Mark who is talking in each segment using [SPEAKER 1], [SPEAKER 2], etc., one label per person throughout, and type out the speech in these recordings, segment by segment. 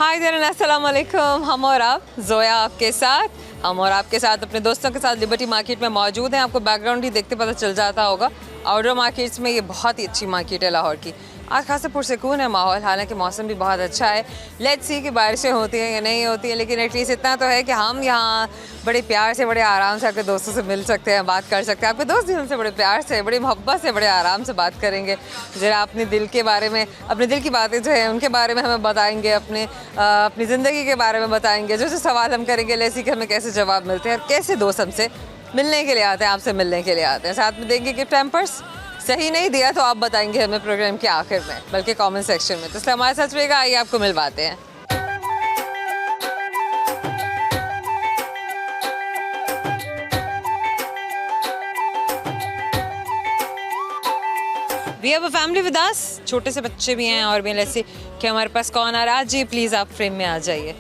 [SPEAKER 1] हाय then, अस्सलाम वालेकुम। हम और आप, जोया आपके साथ, हम और आपके साथ अपने दोस्तों के साथ लिबर्टी मार्केट में मौजूद हैं। आपको बैकग्राउंड ही देखते पता चल जाता होगा। आउटडोर मार्केट्स में ये बहुत ही अच्छी मार्केट है लाहौर की। आज खासा पुरसकून है माहौल, हालांकि मौसम भी बहुत अच्छा है। लेट्स सी कि बारिशें होती हैं या नहीं होती हैं, लेकिन एटलीस्ट इतना तो है कि हम यहाँ बड़े प्यार से, बड़े आराम से आपके दोस्तों से मिल सकते हैं, बात कर सकते हैं। आपके दोस्त भी हमसे बड़े प्यार से, बड़ी मोहब्बत से, बड़े आराम से बात करेंगे। ज़रा अपने दिल के बारे में, अपने दिल की बातें जो है उनके बारे में हमें बताएंगे, अपनी ज़िंदगी के बारे में बताएंगे। जो सवाल हम करेंगे लेसी कि हमें कैसे जवाब मिलते हैं और कैसे दोस्त हमसे मिलने के लिए आते हैं, आपसे मिलने के लिए आते हैं। साथ में देंगे गिफ्ट हैम्पर्स। सही नहीं दिया तो आप बताएंगे हमें प्रोग्राम के आखिर में, बल्कि कमेंट सेक्शन में। तो इसलिए हमारे साथ रहेगा, आइए आपको मिलवाते हैं। We have a family with us. छोटे से बच्चे भी हैं और भी ऐसे कि हमारे पास कौन आ रहा है। जी प्लीज़ आप फ्रेम में आ जाइए।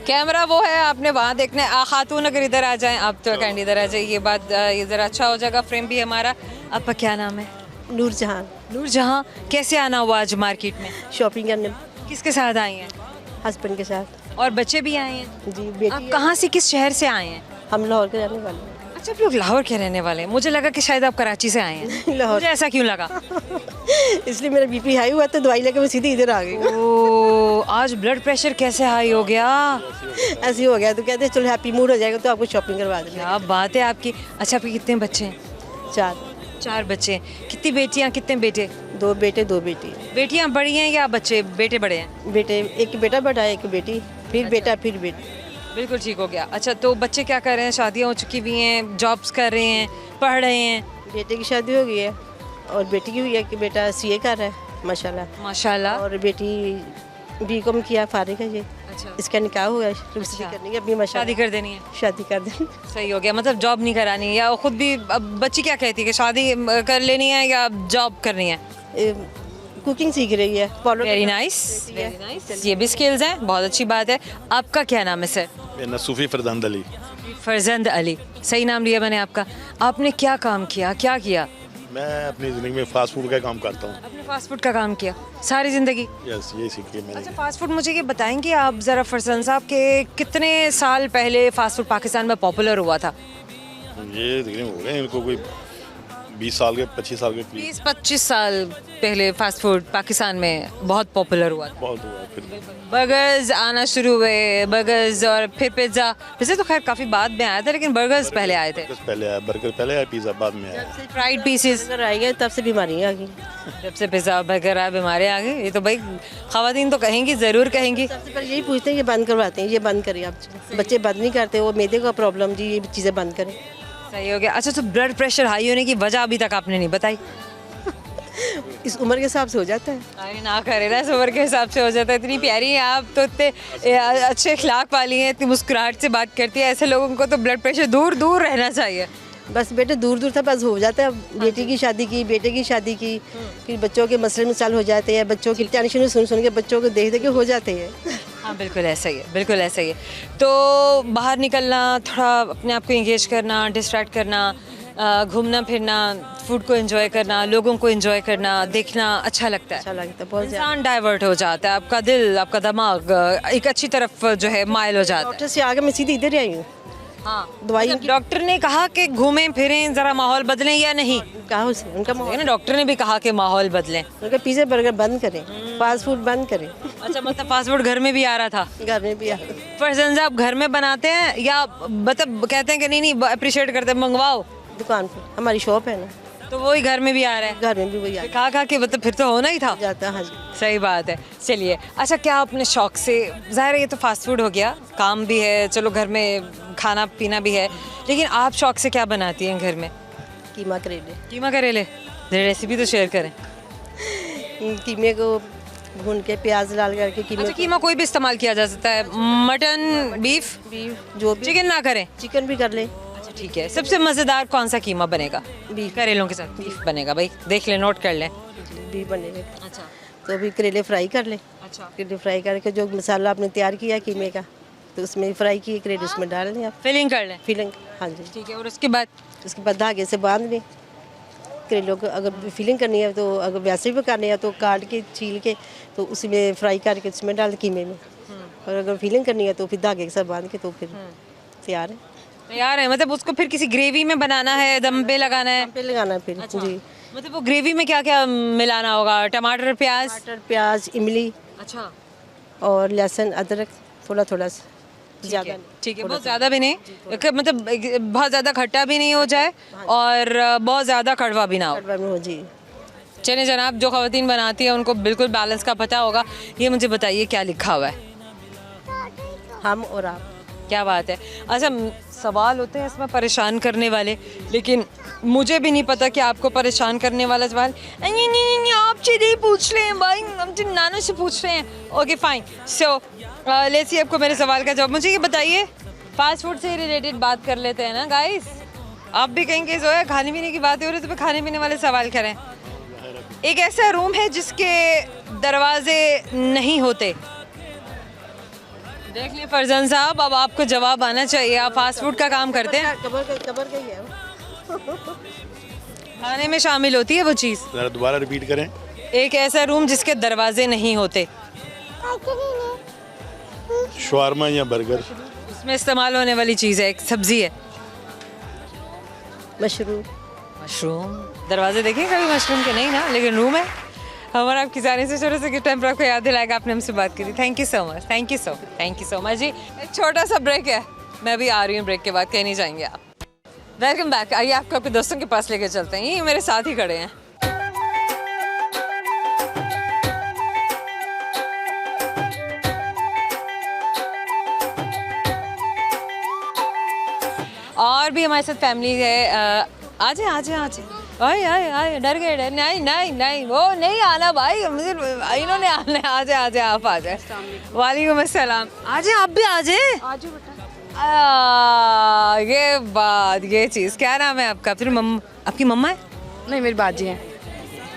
[SPEAKER 1] कैमरा वो है, आपने वहाँ देखना है। खातून अगर इधर आ जाएं आप तो कैंडी इधर आ जाइए। ये बात ये ज़रा अच्छा हो जाएगा। फ्रेम भी हमारा। आपका क्या नाम है?
[SPEAKER 2] नूरजहां।
[SPEAKER 1] नूरजहां, कैसे आना हुआ आज मार्केट में?
[SPEAKER 2] शॉपिंग करने।
[SPEAKER 1] किसके साथ आई हैं?
[SPEAKER 2] हस्बैंड के साथ।
[SPEAKER 1] और बच्चे भी आए हैं?
[SPEAKER 2] जी बेटी।
[SPEAKER 1] आप कहाँ से, किस शहर से आए हैं?
[SPEAKER 2] हम लाहौर के रहने वाले हैं।
[SPEAKER 1] अच्छा, आप लोग लाहौर के रहने वाले हैं। मुझे लगा कि शायद आप कराची से आए हैं।
[SPEAKER 2] लाहौर।
[SPEAKER 1] मुझे ऐसा क्यों लगा?
[SPEAKER 2] इसलिए मेरा बीपी हाई हुआ तो दवाई लेकर मैं सीधे इधर आ गई।
[SPEAKER 1] ओ, आज ब्लड प्रेशर कैसे हाई हो गया?
[SPEAKER 2] ऐसे ही हो गया तो कहते हैं चलो हैप्पी मूड हो जाएगा तो आपको शॉपिंग करवा देंगे।
[SPEAKER 1] क्या बात है आपकी। अच्छा, आपके कितने बच्चे हैं?
[SPEAKER 2] 4
[SPEAKER 1] बच्चे हैं। कितनी बेटियां, कितने बेटे?
[SPEAKER 2] 2 बेटे 2 बेटी।
[SPEAKER 1] बेटियां बड़ी हैं या बच्चे बेटे बड़े हैं?
[SPEAKER 2] बेटे, एक बेटा बड़ा है, एक बेटी, फिर बेटा, फिर बेटी।
[SPEAKER 1] बिल्कुल ठीक हो गया। अच्छा, तो बच्चे क्या कर रहे हैं? शादियां हो चुकी हुई हैं, जॉब्स कर रहे हैं, पढ़ रहे हैं?
[SPEAKER 2] बेटे की शादी हो गई है और बेटी की हुई है कि बेटा CA कर रहा है माशाल्लाह।
[SPEAKER 1] माशाल्लाह।
[SPEAKER 2] और बेटी BCom किया, फारिग है ये।
[SPEAKER 1] अच्छा,
[SPEAKER 2] इसका निकाह हुआ है, शादी करनी है अभी माशाल्लाह।
[SPEAKER 1] शादी कर देनी है?
[SPEAKER 2] शादी कर देनी।
[SPEAKER 1] सही हो गया। मतलब जॉब नहीं करानी या खुद भी? अब बच्ची क्या कहती है कि शादी कर लेनी है या जॉब करनी है?
[SPEAKER 2] कुकिंग सीख रही है।
[SPEAKER 1] Very nice, very nice. ये भी स्किल्स हैं, बहुत अच्छी बात है। आपका क्या नाम है सर?
[SPEAKER 3] मेरा सूफी फरजंद अली।
[SPEAKER 1] फरजंद अली, सही नाम लिया मैंने आपका। आपने क्या काम किया, क्या किया?
[SPEAKER 3] मैं अपनी ज़िंदगी में फ़ास्ट फूड का काम करता हूँ।
[SPEAKER 1] आपने फास्ट फूड का काम किया सारी ज़िंदगी?
[SPEAKER 3] यस, ये सीखिए मैंने।
[SPEAKER 1] अच्छा, फास्ट फूड मुझे ये बताएंगे आप ज़रा फरजंद साहब के कितने साल पहले फास्ट फूड पाकिस्तान में पॉपुलर हुआ था?
[SPEAKER 3] ये तकरीबन हो गए इनको कोई 20 साल के, 25 साल के करीब।
[SPEAKER 1] 20-25 साल पहले फास्ट फूड पाकिस्तान में बहुत पॉपुलर हुआ था।
[SPEAKER 3] बहुत हुआ। फिर
[SPEAKER 1] बर्गर्स आना शुरू हुए, बर्गर्स और फिर पिज़्ज़ा तो खैर काफ़ी बाद में आया था, लेकिन बर्गर्स पहले आए थे।
[SPEAKER 3] बर्गर पहले आया, पिज़्ज़ा बाद में आया।
[SPEAKER 1] फ्राइड पीसेस
[SPEAKER 2] आएंगे तब से बीमारियाँ आ गई।
[SPEAKER 1] जब से पिज़्ज़ा बर्गर आए, बीमारियाँ आ गई। ये तो भाई ख़वातीन तो कहेंगी, ज़रूर कहेंगी।
[SPEAKER 2] सबसे पहले यही पूछते हैं, ये बंद करवाते हैं, ये बंद करिए आप। बच्चे बंद नहीं करते, वो मैदे का प्रॉब्लम जी, ये चीज़ें बंद करें।
[SPEAKER 1] सही हो गया। अच्छा, तो ब्लड प्रेशर हाई होने की वजह अभी तक आपने नहीं बताई?
[SPEAKER 2] इस उम्र के हिसाब से हो जाता है।
[SPEAKER 1] अरे ना करे ना, इस उम्र के हिसाब से हो जाता है। इतनी प्यारी हैं आप तो, इतने अच्छे अखलाक वाली हैं, इतनी मुस्कुराहट से बात करती है। ऐसे लोगों को तो ब्लड प्रेशर दूर दूर रहना चाहिए।
[SPEAKER 2] बस बेटे दूर दूर था, बस हो जाता है। बेटी की शादी की, बेटे की शादी की, फिर बच्चों के मसले मिसाल हो जाते हैं। बच्चों की टेंशन सुन सुन के बच्चों को देख देख के हो जाते हैं।
[SPEAKER 1] हाँ बिल्कुल ऐसा ही है, बिल्कुल ऐसा ही है। तो बाहर निकलना, थोड़ा अपने आप को इंगेज करना, डिस्ट्रैक्ट करना, घूमना फिरना, फूड को एंजॉय करना, लोगों को एंजॉय करना, देखना अच्छा लगता है।
[SPEAKER 2] अच्छा लगता है बहुत ज़्यादा।
[SPEAKER 1] इंसान डाइवर्ट हो जाता है, आपका दिल, आपका दिमाग एक अच्छी तरफ जो है माइल हो जाता है।
[SPEAKER 2] डॉक्टर से आगे मैं सीधे इधर ही आई हूँ।
[SPEAKER 1] हाँ,
[SPEAKER 2] दवाई
[SPEAKER 1] मतलब डॉक्टर ने कहा कि घूमें फिरें, ज़रा माहौल बदलें या नहीं?
[SPEAKER 2] कहा उसे, उनका
[SPEAKER 1] ना डॉक्टर ने भी कहा कि माहौल बदलें।
[SPEAKER 2] उनका पिज़्ज़ा बर्गर बंद करें, फास्ट फूड बंद करें।
[SPEAKER 1] अच्छा, मतलब फास्ट फूड घर में भी आ रहा था?
[SPEAKER 2] घर में भी
[SPEAKER 1] फरजंद आप घर में बनाते हैं या मतलब कहते हैं कि नहीं नहीं अप्रिशिएट करते, मंगवाओ?
[SPEAKER 2] दुकान पर हमारी शॉप है ना,
[SPEAKER 1] तो वही घर में भी आ रहा है?
[SPEAKER 2] घर में भी वही आ
[SPEAKER 1] खा के मतलब फिर तो होना ही था।
[SPEAKER 2] जाता है। हाँ जी,
[SPEAKER 1] सही बात है। चलिए, अच्छा, क्या अपने शौक से, ज़ाहिर है ये तो फास्ट फूड हो गया, काम भी है, चलो घर में खाना पीना भी है, लेकिन आप शौक से क्या बनाती हैं घर में?
[SPEAKER 2] कीमा करेले।
[SPEAKER 1] कीमा करेले, रेसिपी तो शेयर करें।
[SPEAKER 2] कीमे को भून के प्याज लाल करके
[SPEAKER 1] अच्छा, कीमा कोई भी इस्तेमाल किया जा सकता है? मटन, बीफ
[SPEAKER 2] जो भी,
[SPEAKER 1] चिकन ना करें?
[SPEAKER 2] चिकन भी कर ले।
[SPEAKER 1] अच्छा ठीक है। सबसे मज़ेदार कौन सा कीमा बनेगा?
[SPEAKER 2] बीफ।
[SPEAKER 1] करेलों के साथ बीफ बनेगा भाई, देख लें, नोट कर लें।
[SPEAKER 2] बीफ बनेगा।
[SPEAKER 1] अच्छा
[SPEAKER 2] तो अभी करेले फ्राई कर ले।
[SPEAKER 1] अच्छा,
[SPEAKER 2] करेले फ्राई करके जो मसाला आपने तैयार किया कीमे का, तो उसमें फ्राई किए करेले उसमें डाल दें आप,
[SPEAKER 1] फिलिंग कर लें।
[SPEAKER 2] फिलिंग। हाँ जी,
[SPEAKER 1] ठीक है, और उसके बाद?
[SPEAKER 2] उसके बाद धागे से बांध लें। करेलों को अगर फिलिंग करनी है तो अगर वैसे भी पकाने हैं तो काट के छील के तो उसी में फ्राई करके उसमें डाल कीमे में, और अगर फिलिंग करनी है तो फिर धागे के साथ बांध के तो फिर तैयार है।
[SPEAKER 1] तैयार है, मतलब उसको फिर किसी ग्रेवी में बनाना है, दम पे लगाना है?
[SPEAKER 2] पे लगाना है फिर।
[SPEAKER 1] अच्छा।
[SPEAKER 2] जी,
[SPEAKER 1] मतलब वो ग्रेवी में क्या क्या मिलाना होगा? टमाटर, प्याज?
[SPEAKER 2] टमाटर, प्याज, इमली
[SPEAKER 1] अच्छा,
[SPEAKER 2] और लहसुन, अदरक, थोड़ा थोड़ा सा, ज़्यादा नहीं।
[SPEAKER 1] ठीक है, बहुत ज़्यादा भी नहीं, मतलब बहुत ज़्यादा खट्टा भी नहीं हो जाए और बहुत ज़्यादा कड़वा भी ना हो।
[SPEAKER 2] कड़वा में हो जी।
[SPEAKER 1] चलिए जनाब, जो ख़वातीन बनाती है उनको बिल्कुल बैलेंस का पता होगा। ये मुझे बताइए क्या लिखा हुआ है?
[SPEAKER 2] हम और आप।
[SPEAKER 1] क्या बात है। अच्छा, सवाल होते हैं इसमें परेशान करने वाले, लेकिन मुझे भी नहीं पता कि आपको परेशान करने वाला सवाल नहीं आपसे नहीं पूछ रहे हैं भाई, हम तो नाना से पूछ रहे हैं। Okay fine, so let's see आपको मेरे सवाल का जवाब। मुझे ये बताइए, फास्ट फूड से रिलेटेड बात कर लेते हैं ना गाइस। आप भी कहेंगे जो है खाने पीने की बात हो रही है तो फिर खाने पीने वाले सवाल करें। एक ऐसा रूम है जिसके दरवाजे नहीं होते। देख लिए फरजान साहब, अब आपको जवाब आना चाहिए। आप फास्ट फूड का काम करते हैं,
[SPEAKER 2] कबर का ही है।
[SPEAKER 1] खाने में शामिल होती है वो चीज़।
[SPEAKER 3] ज़रा दोबारा रिपीट करें।
[SPEAKER 1] एक ऐसा रूम जिसके दरवाजे नहीं होते।
[SPEAKER 3] शवारमा या बर्गर?
[SPEAKER 1] उसमें इस्तेमाल होने वाली चीज़ है, एक सब्जी है।
[SPEAKER 2] मशरूम।
[SPEAKER 1] मशरूम। दरवाजे देखे कभी मशरूम के? नहीं ना, लेकिन रूम है। हमारा आपकी जाने से छोटे से टाइम पर आपको याद दिलाएगा, आपने हमसे बात की थी। Thank you so much, thank you so much ji. एक छोटा सा ब्रेक है, मैं भी आ रही हूँ, ब्रेक के बाद कहीं नहीं जाएंगे आप। Welcome back. आइए आपको आपके दोस्तों के पास लेके चलते हैं, ये मेरे साथ ही खड़े हैं। और भी हमारे साथ फैमिली है। आजे आजे आजे, आए आए आए, डर गए, डर नहीं नहीं नहीं, वो नहीं आना भाई, मुझे इन्होंने आना है। आजे आजे, आप आ जाए। वालेकुम अस्सलाम। आजे, आप भी आ जाए। ये बात, ये चीज़। क्या नाम है आपका? फिर आपकी मम्मा है?
[SPEAKER 4] नहीं, मेरी बाजी है।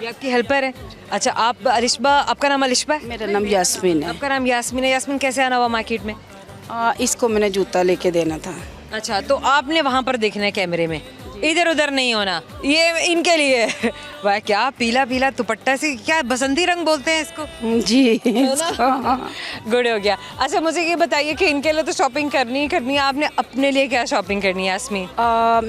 [SPEAKER 1] ये आपकी हेल्पर है? अच्छा, आप अलिशबा, आपका नाम अलिशबा है?
[SPEAKER 4] मेरा नाम यास्मीन है।
[SPEAKER 1] आपका नाम यास्मीन है। यास्मीन, कैसे आना हुआ मार्केट में?
[SPEAKER 4] इसको मैंने जूता लेके देना था।
[SPEAKER 1] अच्छा, तो आपने वहाँ पर देखना है कैमरे में, इधर उधर नहीं होना। ये इनके लिए वाह, क्या पीला पीला दुपट्टा से, क्या बसंती रंग बोलते हैं इसको?
[SPEAKER 4] जी,
[SPEAKER 1] गुड हो गया। अच्छा, मुझे ये बताइए कि इनके लिए तो शॉपिंग करनी ही करनी है, आपने अपने लिए क्या शॉपिंग करनी है यास्मीन?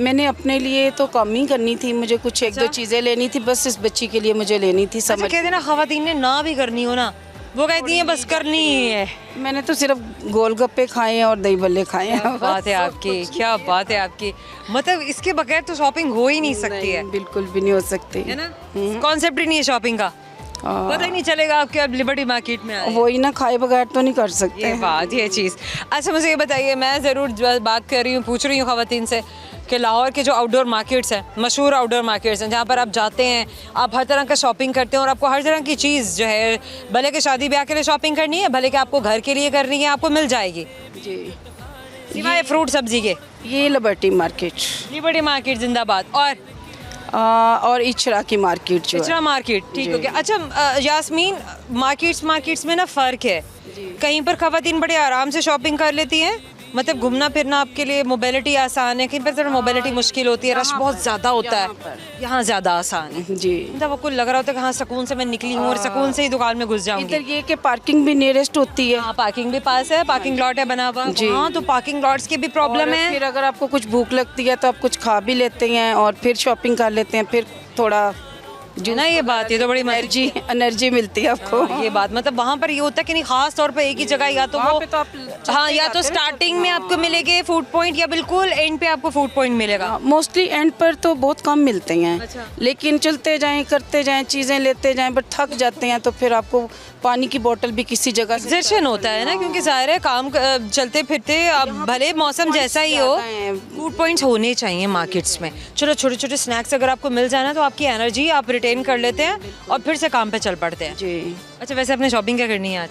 [SPEAKER 4] मैंने अपने लिए तो कम ही करनी थी, मुझे कुछ एक दो चीज़ें लेनी थी, बस इस बच्ची के लिए मुझे लेनी थी।
[SPEAKER 1] अच्छा, कहते हैं ना खवातीन ने ना भी करनी हो ना, वो कहती हैं बस करनी ही है।
[SPEAKER 4] मैंने तो सिर्फ गोलगप्पे खाए हैं और दही बल्ले खाए हैं।
[SPEAKER 1] क्या बात है आपकी, क्या बात है आपकी। मतलब इसके बगैर तो शॉपिंग हो ही नहीं सकती है।
[SPEAKER 4] बिल्कुल भी नहीं हो सकती
[SPEAKER 1] है ना, कॉन्सेप्ट ही नहीं है शॉपिंग का। पता ही नहीं चलेगा आपके अब लिबर्टी मार्केट में आए।
[SPEAKER 4] वही ना, खाए बगैर तो नहीं कर सकते।
[SPEAKER 1] ये बात, ये चीज़। अच्छा, मुझे ये बताइए, मैं ज़रूर बात कर रही हूँ, पूछ रही हूँ ख़वातीन से कि लाहौर के जो आउटडोर मार्केट्स हैं, मशहूर आउटडोर मार्केट्स हैं, जहाँ पर आप जाते हैं, आप हर तरह का शॉपिंग करते हैं और आपको हर तरह की चीज़ जो है, भले के शादी ब्याह के लिए शॉपिंग करनी है, भले के आपको घर के लिए करनी है, आपको मिल जाएगी
[SPEAKER 4] जी,
[SPEAKER 1] सिवाय फ्रूट सब्जी के।
[SPEAKER 4] ये लिबर्टी मार्केट,
[SPEAKER 1] लिबर्टी मार्केट जिंदाबाद।
[SPEAKER 4] और इचरा की मार्केट जो
[SPEAKER 1] इचरा मार्केट, ठीक हो गया। अच्छा यास्मीन, मार्केट्स में ना फ़र्क है। कहीं पर ख़वातीन बड़े आराम से शॉपिंग कर लेती हैं, मतलब घूमना फिरना आपके लिए मोबिलिटी आसान है, कहीं पर थोड़ा मोबिलिटी मुश्किल होती है, रश बहुत ज़्यादा होता है। यहाँ ज़्यादा आसान है
[SPEAKER 4] जी।
[SPEAKER 1] मतलब आपको लग रहा होता है कि हाँ सुकून से मैं निकली हूँ और सुकून से ही दुकान में घुस जाऊँगी।
[SPEAKER 4] इधर ये कि पार्किंग भी नियरेस्ट होती है।
[SPEAKER 1] हाँ, पार्किंग भी पास है, पार्किंग लॉट है बना हुआ। हाँ, तो पार्किंग लॉट्स की भी प्रॉब्लम है।
[SPEAKER 4] फिर अगर आपको कुछ भूख लगती है तो आप कुछ खा भी लेते हैं और फिर शॉपिंग कर लेते हैं, फिर थोड़ा
[SPEAKER 1] जो ना, ये बात, ये तो बड़ी
[SPEAKER 4] एनर्जी मिलती है आपको।
[SPEAKER 1] ये बात, मतलब वहाँ पर ये होता है कि नहीं, खास तौर पर एक ही जगह, या तो वो
[SPEAKER 4] पे तो आप
[SPEAKER 1] हाँ, या तो स्टार्टिंग में आपको मिलेंगे फूड पॉइंट, या बिल्कुल एंड पे आपको फूड पॉइंट मिलेगा।
[SPEAKER 4] मोस्टली एंड पर तो बहुत कम मिलते हैं।
[SPEAKER 1] अच्छा।
[SPEAKER 4] लेकिन चलते जाएं, करते जाएं, चीज़ें लेते जाएं, बट थक जाते हैं तो फिर आपको पानी की बोतल भी किसी जगह से
[SPEAKER 1] एग्जर्शन होता है ना, क्योंकि ज़ाहिर है काम चलते फिरते, अब भले मौसम जैसा ही हो, फूड पॉइंट्स होने चाहिए मार्केट्स में। चलो, छोटे छोटे स्नैक्स अगर आपको मिल जाए ना, तो आपकी एनर्जी आप रिटेन कर लेते हैं और फिर से काम पे चल पड़ते हैं।
[SPEAKER 4] जी।
[SPEAKER 1] अच्छा, वैसे अपने शॉपिंग क्या करनी है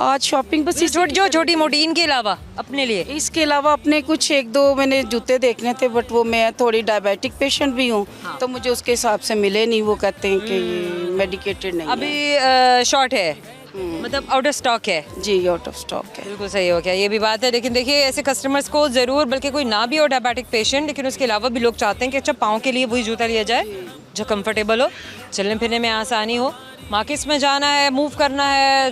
[SPEAKER 4] आज शॉपिंग बस
[SPEAKER 1] छोटी मोटी, इनके अलावा अपने लिए?
[SPEAKER 4] इसके अलावा अपने कुछ एक दो मैंने जूते देखने थे, बट वो मैं थोड़ी डायबिटिक पेशेंट भी हूँ।
[SPEAKER 1] हाँ।
[SPEAKER 4] तो मुझे उसके हिसाब से मिले नहीं, वो कहते हैं कि मेडिकेटेड नहीं है।
[SPEAKER 1] अभी शॉर्ट है, मतलब आउट ऑफ स्टॉक है।
[SPEAKER 4] जी, आउट ऑफ स्टॉक है।
[SPEAKER 1] बिल्कुल सही हो गया, ये भी बात है। लेकिन देखिए, ऐसे कस्टमर्स को ज़रूर, बल्कि कोई ना भी हो डायबिटिक पेशेंट, लेकिन उसके अलावा भी लोग चाहते हैं कि अच्छा पाँव के लिए वही जूता लिया जाए जो कंफर्टेबल हो, चलने फिरने में आसानी हो, मार्केट्स में जाना है, मूव करना है,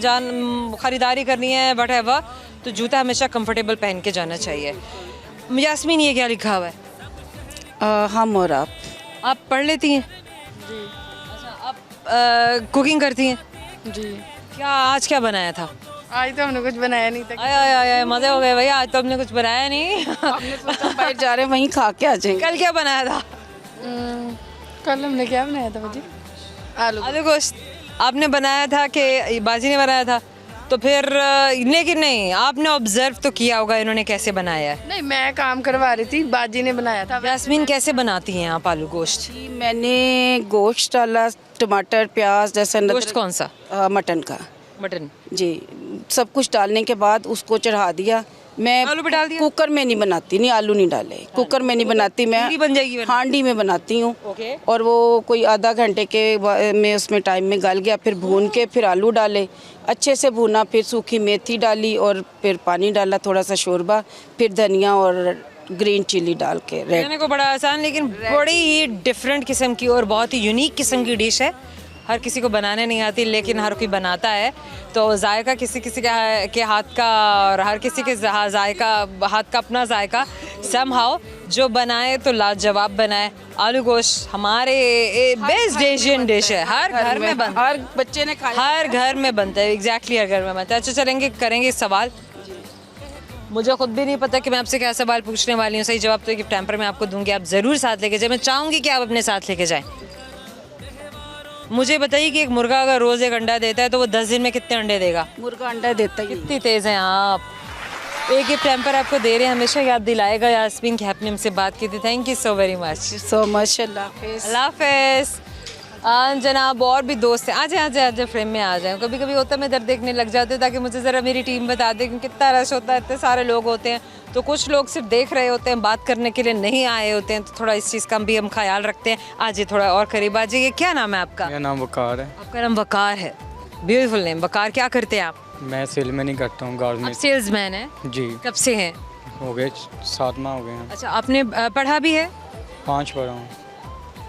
[SPEAKER 1] ख़रीदारी करनी है, व्हाटएवर, तो जूता हमेशा कंफर्टेबल पहन के जाना चाहिए। यास्मीन, ये क्या लिखा हुआ है?
[SPEAKER 4] हम और
[SPEAKER 1] आप पढ़ लेती हैं? जी। अच्छा, आप कुकिंग करती हैं?
[SPEAKER 4] जी।
[SPEAKER 1] क्या आज क्या बनाया था?
[SPEAKER 4] आज तो हमने कुछ बनाया नहीं था।
[SPEAKER 1] आय मज़े हो गए भैया, आज तो हमने कुछ बनाया नहीं।
[SPEAKER 4] हमने सोचा बाहर जा रहे हैं वहीं खा के आ जाएंगे।
[SPEAKER 1] कल क्या बनाया था?
[SPEAKER 4] कल हमने क्या बनाया था मुझे?
[SPEAKER 1] आलू गोश्त आपने बनाया था कि बाजी ने बनाया था? तो फिर लेकिन नहीं, आपने ऑब्जर्व तो किया होगा इन्होंने कैसे बनाया है।
[SPEAKER 5] नहीं, मैं काम करवा रही थी, बाजी ने बनाया था।
[SPEAKER 1] यास्मीन, कैसे बनाती हैं आप आलू गोश्त?
[SPEAKER 4] जी, मैंने गोश्त डाला, टमाटर, प्याज, लहसुन,
[SPEAKER 1] गोश्त कौन सा?
[SPEAKER 4] मटन का।
[SPEAKER 1] मटन।
[SPEAKER 4] जी, सब कुछ डालने के बाद उसको चढ़ा दिया। मैं
[SPEAKER 1] आलू भी डाल दिया?
[SPEAKER 4] कुकर में नहीं बनाती, नहीं आलू नहीं डाले, कुकर में नहीं बनाती, मैं
[SPEAKER 1] बन जाएगी वरना?
[SPEAKER 4] हांडी में बनाती हूँ।
[SPEAKER 1] ओके।
[SPEAKER 4] और वो कोई आधा घंटे के में उसमें टाइम में गल गया, फिर भून के फिर आलू डाले, अच्छे से भूना, फिर सूखी मेथी डाली और फिर पानी डाला, थोड़ा सा शोरबा, फिर धनिया और ग्रीन चिली डाल के।
[SPEAKER 1] कहने को बड़ा आसान, लेकिन बड़ी ही डिफरेंट किस्म की और बहुत ही यूनिक किस्म की डिश है। हर किसी को बनाने नहीं आती, लेकिन हर कोई बनाता है। तो जायका किसी किसी के हाथ का, और हर किसी के जायका हाथ का अपना जायका। समहाउ जो बनाए तो लाजवाब बनाए। आलू गोश्त हमारे बेस्ट एशियन डिश है, हर घर में बनता है,
[SPEAKER 4] हर बच्चे ने खाया,
[SPEAKER 1] हर घर में बनता है। एग्जैक्टली हर घर में बनता है। अच्छा, चलेंगे करेंगे सवाल। मुझे खुद भी नहीं पता कि मैं आपसे क्या सवाल पूछने वाली हूँ। सही जवाब तो गिफ्ट हैम्पर में आपको दूंगी, आप ज़रूर साथ लेके जाए। मैं चाहूँगी कि आप अपने साथ लेके जाएं। मुझे बताइए कि एक मुर्गा अगर रोज़ एक अंडा देता है तो वो 10 दिन में कितने अंडे देगा?
[SPEAKER 4] मुर्गा अंडा देता ही।
[SPEAKER 1] कितनी तेज़ हैं आप। एक गिफ्ट हैम्पर आपको दे रहे हैं, हमेशा याद दिलाएगा यास्मीन कि आपने हमसे बात की थी। Thank you so very much.
[SPEAKER 4] So much. अल्लाह हाफिज़।
[SPEAKER 1] अल्लाह हाफिज़। जनाब, और भी दोस्त हैं, आ जाए फ्रेम में आ जाए। कभी कभी होता है मैं इधर देखने लग जाती हूँ ताकि मुझे ज़रा मेरी टीम बता दे, क्योंकि कितना रश होता है, इतने सारे लोग होते हैं। तो कुछ लोग सिर्फ देख रहे होते हैं, बात करने के लिए नहीं आए होते हैं। तो थोड़ा इस चीज़ का भी हम ख्याल रखते हैं। आज थोड़ा और करीब आ जाइए। क्या नाम है आपका?
[SPEAKER 6] मेरा नाम वकार है।
[SPEAKER 1] आपका नाम वकार है, ब्यूटीफुल नेम। वकार, क्या करते हैं आप?
[SPEAKER 6] मैं सेल में नहीं करता हूँ, गार्ड में।
[SPEAKER 1] सेल्समैन हैं?
[SPEAKER 6] जी।
[SPEAKER 1] कब से हैं?
[SPEAKER 6] हो गए 7 माह हो गए हैं।
[SPEAKER 1] अच्छा, आपने पढ़ा भी है?
[SPEAKER 6] 5 पढ़ा हूँ।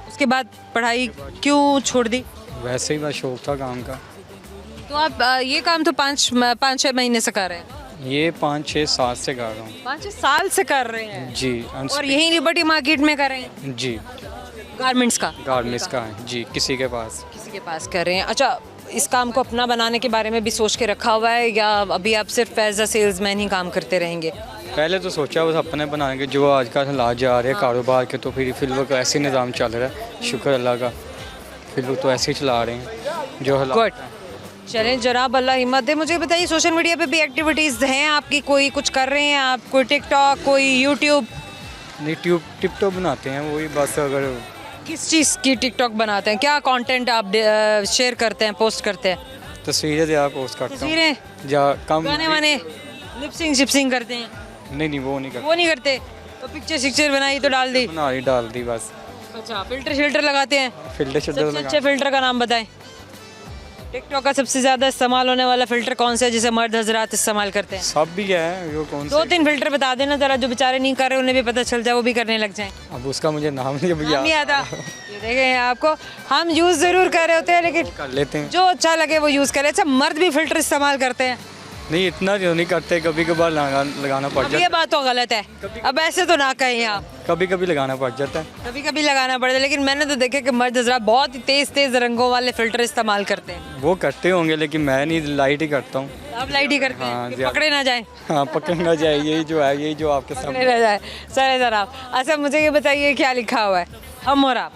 [SPEAKER 1] उसके बाद पढ़ाई क्यों छोड़ दी?
[SPEAKER 6] वैसे ही बस शौक था काम का।
[SPEAKER 1] तो आप ये काम तो 5-6 महीने से कर रहे हैं?
[SPEAKER 6] ये 5-6 साल से कर रहा हूँ।
[SPEAKER 1] 5 साल से कर रहे हैं?
[SPEAKER 6] जी।
[SPEAKER 1] और यही लिबर्टी मार्केट में कर रहे हैं?
[SPEAKER 6] जी।
[SPEAKER 1] गारमेंट्स का?
[SPEAKER 6] गारमेंट्स का है जी, किसी के पास।
[SPEAKER 1] किसी के पास कर रहे हैं। अच्छा, इस काम को अपना बनाने के बारे में भी सोच के रखा हुआ है, या अभी आप सिर्फ एज अ सेल्समैन ही काम करते रहेंगे?
[SPEAKER 6] पहले तो सोचा बस अपने बनाने के, जो आज का हालात जा रहे हैं कारोबार के, तो फिर वक्त ऐसे ही निज़ाम चल रहा है, शुक्र अल्लाह का। फिर वो तो ऐसे ही चला रहे हैं जो हालात।
[SPEAKER 1] गुड, चलें जनाब, अल्लाह हिम्मत दे। मुझे बताइए, सोशल मीडिया पे भी एक्टिविटीज़ हैं आपकी? कोई कुछ कर रहे हैं आप? कोई टिकटॉक, कोई यूट्यूब?
[SPEAKER 6] नहीं, टिकटॉक बनाते हैं वही बस। अगर
[SPEAKER 1] किस चीज़ की टिकटॉक बनाते हैं? क्या कंटेंट आप शेयर करते हैं, पोस्ट करते हैं?
[SPEAKER 6] तस्वीरें ज़्यादा पोस्ट करता हूँ।
[SPEAKER 1] तस्वीरें?
[SPEAKER 6] या कम
[SPEAKER 1] गाने वाने, लिपसिंग शिपसिंग करते हैं?
[SPEAKER 6] नहीं, वो नहीं करता।
[SPEAKER 1] वो नहीं करते? तो पिक्चर बनाई तो डाल दी?
[SPEAKER 6] डाल दी बस।
[SPEAKER 1] अच्छा, फिल्टर लगाते हैं?
[SPEAKER 6] फिल्टर
[SPEAKER 1] सबसे अच्छे फिल्टर का नाम बताएं। टिकटॉक का सबसे ज़्यादा इस्तेमाल होने वाला फिल्टर कौन सा है जिसे मर्द हजरात इस्तेमाल करते हैं?
[SPEAKER 6] सब भी है, वो कौन सा?
[SPEAKER 1] 2-3 फिल्टर बता देना ज़रा, जो बेचारे नहीं कर रहे उन्हें भी पता चल जाए, वो भी करने लग जाएं।
[SPEAKER 6] अब उसका मुझे नाम नहीं
[SPEAKER 1] नहीं आता। ये देखें, आपको हम यूज़ ज़रूर कर रहे होते हैं, लेकिन
[SPEAKER 6] कर लेते हैं
[SPEAKER 1] जो अच्छा लगे वो यूज़ करें। अच्छा, मर्द भी फिल्टर इस्तेमाल करते हैं?
[SPEAKER 6] नहीं, इतना जो नहीं करते, कभी कभार लगाना पड़
[SPEAKER 1] अब ये
[SPEAKER 6] जाता
[SPEAKER 1] बात तो गलत है। अब ऐसे तो ना कहें आप।
[SPEAKER 6] है। कभी कभी लगाना पड़ जाता है।
[SPEAKER 1] कभी कभी लगाना पड़ता है, लेकिन मैंने तो देखा कि मर्द हजरात बहुत ही तेज़ रंगों वाले फिल्टर इस्तेमाल करते हैं।
[SPEAKER 6] वो करते होंगे, लेकिन मैं नहीं, लाइट ही करता हूँ।
[SPEAKER 1] आप लाइट ही करते हैं कि पकड़े ना जाए?
[SPEAKER 6] हाँ, पकड़ना जाए, यही जो है, यही जो आपके
[SPEAKER 1] पकड़े
[SPEAKER 6] सामने।
[SPEAKER 1] ना जाए। सर जनाब, अच्छा मुझे ये बताइए क्या लिखा हुआ है? हम और आप।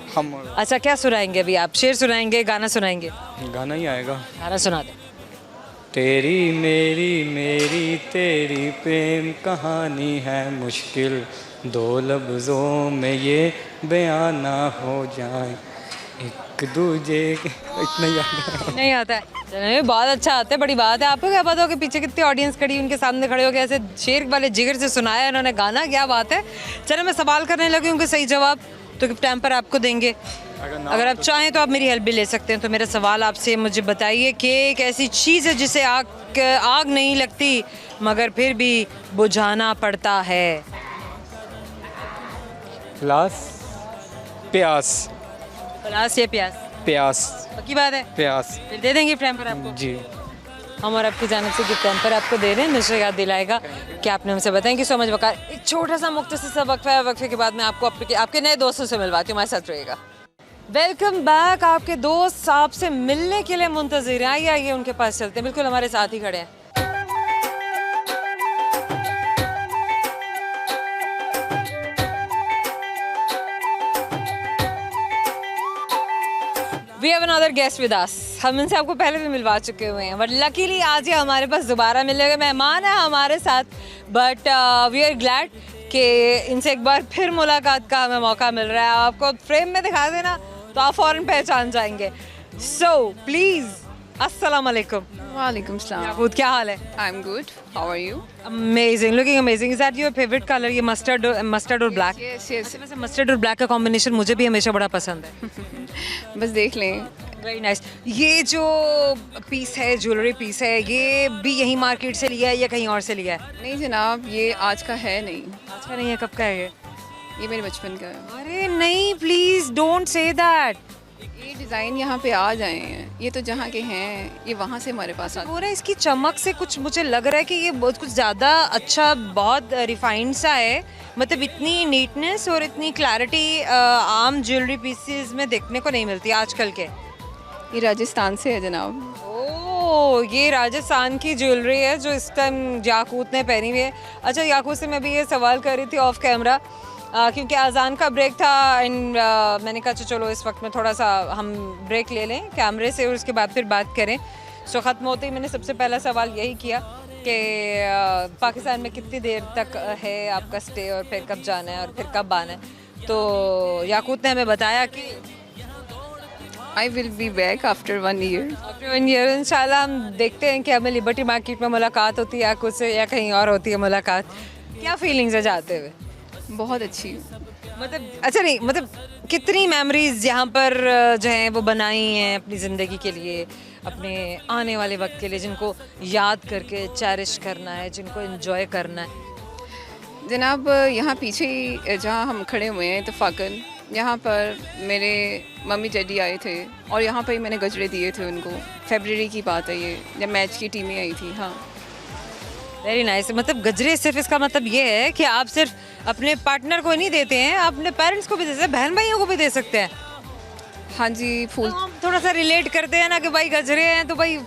[SPEAKER 1] अच्छा, क्या सुनाएंगे अभी आप? शेर सुनाएंगे, गाना सुनाएंगे?
[SPEAKER 6] गाना ही आएगा।
[SPEAKER 1] गाना सुना दे।
[SPEAKER 6] तेरी मेरी मेरी तेरी प्रेम कहानी है मुश्किल, 2 लफ्ज़ों में ये बयान ना हो जाए, एक दूजे के। इतना ही आता है।
[SPEAKER 1] नहीं आता है? चलिए, बहुत अच्छा आता है, बड़ी बात है। आपको क्या पता हो कि पीछे कितनी ऑडियंस खड़ी, उनके सामने खड़े हो गए, ऐसे शेर वाले जिगर से सुनाया इन्होंने गाना, क्या बात है। चलो, मैं सवाल करने लगी हूँ, सही जवाब तो गिफ्ट हैम्पर आपको देंगे। अगर आप चाहें तो आप मेरी हेल्प भी ले सकते हैं। तो मेरा सवाल आपसे, मुझे बताइए कि एक ऐसी चीज़ है जिसे आग नहीं लगती मगर फिर भी बुझाना पड़ता है।
[SPEAKER 6] प्यास।
[SPEAKER 1] प्यास या प्यास?
[SPEAKER 6] प्यास
[SPEAKER 1] पक्की बात है?
[SPEAKER 6] प्यास
[SPEAKER 1] फिर दे देंगे गिफ्ट हैम्पर आपको।
[SPEAKER 6] जी।
[SPEAKER 1] हम और आपकी जानिब से गिफ्ट हैम्पर आपको दे रहे हैं, मिश्र याद दिलाएगा कि आपने हमसे बताएं कि सो मच वकार। एक छोटा सा मुख्तसर सा वक्फा है, वक्फे के बाद मैं आपको आपके नए दोस्तों से मिलवाती हूँ, हमारे साथ रहिएगा। Welcome back. आपके दोस्त आपसे मिलने के लिए मुंतज़िर हैं, आइए आइए उनके पास चलते हैं, बिल्कुल हमारे साथ ही खड़े हैं। We have another guest with us. हम इनसे आपको पहले भी मिलवा चुके हुए हैं, बट लकीली आज ये हमारे पास दोबारा मिलने के मेहमान है हमारे साथ। बट वी आर ग्लैड कि इनसे एक बार फिर मुलाकात का हमें मौका मिल रहा है। आपको फ्रेम में दिखा देना तो आप फ़ौरन पहचान जाएंगे। सो प्लीज़, अस्सलाम वालेकुम।
[SPEAKER 5] वालेकुम सलाम।
[SPEAKER 1] याकूत, क्या हाल है?
[SPEAKER 5] I am good, how are you?
[SPEAKER 1] Amazing, looking amazing. Is that your favourite colour, ये मस्टर्ड और ब्लैक?
[SPEAKER 5] Yes yes.
[SPEAKER 1] वैसे मस्टर्ड और ब्लैक का कॉम्बिनेशन मुझे भी हमेशा बड़ा पसंद है।
[SPEAKER 5] बस देख लें।
[SPEAKER 1] Very nice. ये जो पीस है, ज्वेलरी पीस है, ये भी यहीं मार्केट से लिया है या कहीं और से लिया है?
[SPEAKER 5] नहीं जनाब, ये आज का है नहीं,
[SPEAKER 1] अच्छा नहीं है, कब का है
[SPEAKER 5] ये मेरे बचपन का है।
[SPEAKER 1] अरे नहीं, प्लीज डोंट से दैट।
[SPEAKER 5] ये डिज़ाइन यहाँ पे आ जाए हैं, ये तो जहाँ के हैं, ये वहाँ से हमारे पास आते हैं।
[SPEAKER 1] पूरा इसकी चमक से कुछ मुझे लग रहा है कि ये बहुत कुछ ज़्यादा अच्छा, बहुत रिफाइंड सा है। मतलब इतनी नीटनेस और इतनी क्लैरिटी आम ज्वेलरी पीसेस में देखने को नहीं मिलती आजकल के।
[SPEAKER 5] ये राजस्थान से है जनाब।
[SPEAKER 1] ओह, ये राजस्थान की ज्वेलरी है जो इस टाइम याकूत ने पहनी हुई है। अच्छा, याकूत से मैं भी ये सवाल कर रही थी ऑफ कैमरा, क्योंकि अजान का ब्रेक था एंड मैंने कहा चलो इस वक्त में थोड़ा सा हम ब्रेक ले लें कैमरे से और उसके बाद फिर बात करें। सो ख़त्म होते ही मैंने सबसे पहला सवाल यही किया कि पाकिस्तान में कितनी देर तक है आपका स्टे और फिर कब जाना है और फिर कब आना है। तो याकूत ने हमें बताया कि
[SPEAKER 5] I will be back after 1 year.
[SPEAKER 1] After 1 year इंशाल्लाह। हम देखते हैं कि हमें लिबर्टी मार्केट में मुलाकात होती है याकूत से या कहीं और होती है मुलाकात। क्या फीलिंग्स है जाते हुए?
[SPEAKER 5] बहुत अच्छी।
[SPEAKER 1] मतलब अच्छा नहीं, मतलब कितनी मेमोरीज यहाँ पर जो हैं वो बनाई हैं अपनी ज़िंदगी के लिए, अपने आने वाले वक्त के लिए, जिनको याद करके चेरिश करना है, जिनको एंजॉय करना है।
[SPEAKER 5] जनाब यहाँ पीछे ही जहाँ हम खड़े हुए हैं इत्तफाकन, यहाँ पर मेरे मम्मी डैडी आए थे और यहाँ पर ही मैंने गजरे दिए थे उनको। फरवरी की बात है ये, जब मैच की टीमें आई थी। हाँ,
[SPEAKER 1] वेरी नाइस। मतलब गजरे सिर्फ, इसका मतलब ये है कि आप सिर्फ अपने पार्टनर को नहीं देते हैं, आप अपने पेरेंट्स को भी दे सकते हैं, बहन भाइयों को भी दे सकते हैं।
[SPEAKER 5] हाँ जी, फूल।
[SPEAKER 1] तो हम थोड़ा सा रिलेट करते हैं ना कि भाई गजरे हैं तो भाई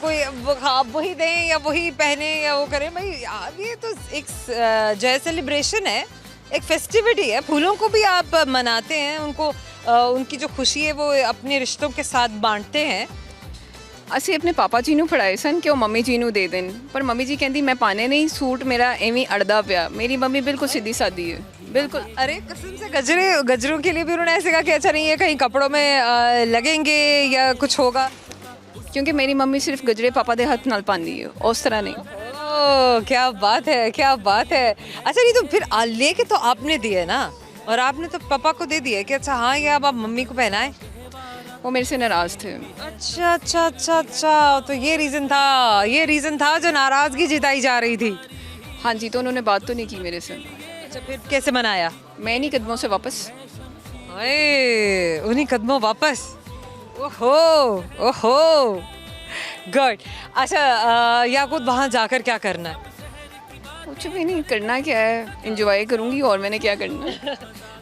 [SPEAKER 1] कोई आप वही दें या वही पहने या वो करें। भाई यार ये तो एक जो है सेलिब्रेशन है, एक फेस्टिविटी है। फूलों को भी आप मनाते हैं, उनको उनकी जो खुशी है वो अपने रिश्तों के साथ बांटते हैं।
[SPEAKER 5] ਅਸੀਂ ਆਪਣੇ ਪਾਪਾ ਜੀ ਨੂੰ ਫੜਾਏ ਸਨ ਕਿ ਉਹ ਮੰਮੀ ਜੀ ਨੂੰ ਦੇ ਦੇਣ, ਪਰ ਮੰਮੀ ਜੀ ਕਹਿੰਦੀ ਮੈਂ ਪਾਣੇ ਨਹੀਂ, सूट मेरा एवं अड़दा पिया। मेरी मम्मी बिल्कुल सीधी सादी है, बिल्कुल।
[SPEAKER 1] अरे कसम से गजरों के लिए भी उन्होंने ऐसे कहा कि अच्छा नहीं है कहीं कपड़ों में लगेंगे या कुछ होगा?
[SPEAKER 5] क्योंकि मेरी मम्मी सिर्फ गजरे पापा दे हाथ नाल पांदी है, उस तरह नहीं।
[SPEAKER 1] ओह, क्या बात है, क्या बात है। अच्छा नहीं, तो फिर लेके तो आपने दिए ना, और आपने तो पापा को दे दिया कि अच्छा हाँ ये अब आप मम्मी को पहनाएं।
[SPEAKER 5] वो मेरे से नाराज़ थे।
[SPEAKER 1] अच्छा अच्छा अच्छा अच्छा, तो ये रीज़न था जो नाराज़गी जिताई जा रही थी।
[SPEAKER 5] हाँ जी, तो उन्होंने बात तो नहीं की मेरे से।
[SPEAKER 1] अच्छा, फिर कैसे मनाया?
[SPEAKER 5] मैं इन्हीं कदमों से वापस।
[SPEAKER 1] अरे उन्हीं कदमों वापस। ओहो ओहो, गुड। अच्छा याकूत, वहाँ जाकर क्या करना है?
[SPEAKER 5] कुछ भी नहीं करना, क्या है, एंजॉय करूँगी और मैंने क्या करना है।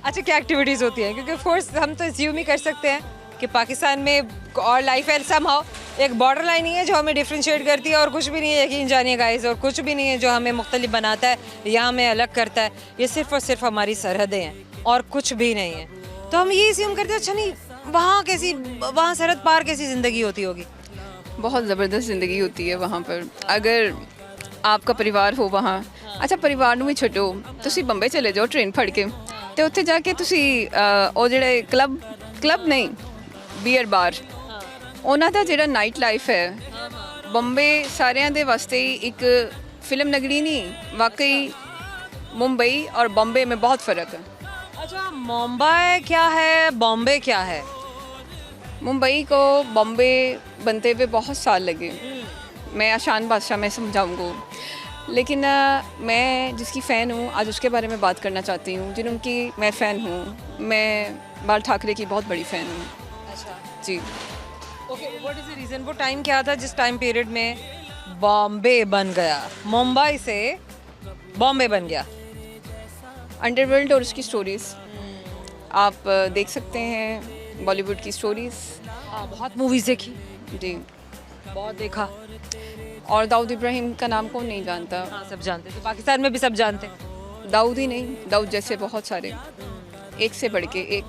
[SPEAKER 1] अच्छा, क्या एक्टिविटीज़ होती हैं? क्योंकि ऑफ कोर्स हम तो अस्यूम ही कर सकते हैं कि पाकिस्तान में और लाइफ है समहाउ एक बॉर्डर लाइन ही है जो हमें डिफ्रेंशिएट करती है, और कुछ भी नहीं है, यकीन जानिए गाइस, और कुछ भी नहीं है जो हमें मुख्तलिफ बनाता है या हमें अलग करता है। ये सिर्फ और सिर्फ हमारी सरहदें हैं और कुछ भी नहीं है। तो हम ये अस्यूम करते हैं अच्छा नहीं, वहाँ सरहद पार कैसी ज़िंदगी होती होगी?
[SPEAKER 5] बहुत ज़बरदस्त ज़िंदगी होती है वहाँ पर, अगर आपका परिवार हो वहाँ। अच्छा, परिवार ਨੂੰ ਵੀ ਛੱਡੋ, ਤੁਸੀਂ ਬੰਬੇ ਚਲੇ ਜਾਓ ਟ੍ਰੇਨ ਫੜ ਕੇ, ਤੇ ਉੱਥੇ ਜਾ ਕੇ ਤੁਸੀਂ ਉਹ ਜਿਹੜੇ ਕਲੱਬ ਨਹੀਂ, ਬੀਅਰ ਬਾਰ, ਉਹਨਾਂ ਦਾ ਜਿਹੜਾ ਨਾਈਟ ਲਾਈਫ ਹੈ ਬੰਬੇ ਸਾਰਿਆਂ ਦੇ ਵਾਸਤੇ ਇੱਕ फिल्म नगरी नहीं, वाकई मुंबई और बॉम्बे में बहुत फ़र्क है।
[SPEAKER 1] अच्छा, मुंबई क्या है, बॉम्बे क्या है?
[SPEAKER 5] मुंबई को बॉम्बे बनते हुए बहुत साल लगे। मैं आशान बादशाह में समझाऊँगा, लेकिन मैं जिसकी फ़ैन हूँ आज उसके बारे में बात करना चाहती हूँ, जिनकी मैं फ़ैन हूँ। मैं बाल ठाकरे की बहुत बड़ी फ़ैन हूँ।
[SPEAKER 1] अच्छा,
[SPEAKER 5] जी।
[SPEAKER 1] Okay, what is the reason? वो टाइम क्या था जिस टाइम पीरियड में बॉम्बे बन गया, मुंबई से बॉम्बे बन गया?
[SPEAKER 5] अंडरवर्ल्ड और उसकी स्टोरीज़ आप देख सकते हैं, बॉलीवुड की स्टोरीज़।
[SPEAKER 1] हाँ, बहुत मूवीज देखी,
[SPEAKER 5] जी।
[SPEAKER 1] बहुत देखा।
[SPEAKER 5] और दाऊद इब्राहिम का नाम कौन नहीं जानता?
[SPEAKER 1] हाँ, सब जानते, तो पाकिस्तान में भी सब जानते।
[SPEAKER 5] दाऊद ही नहीं, दाऊद जैसे बहुत सारे, एक से बढ़ के एक।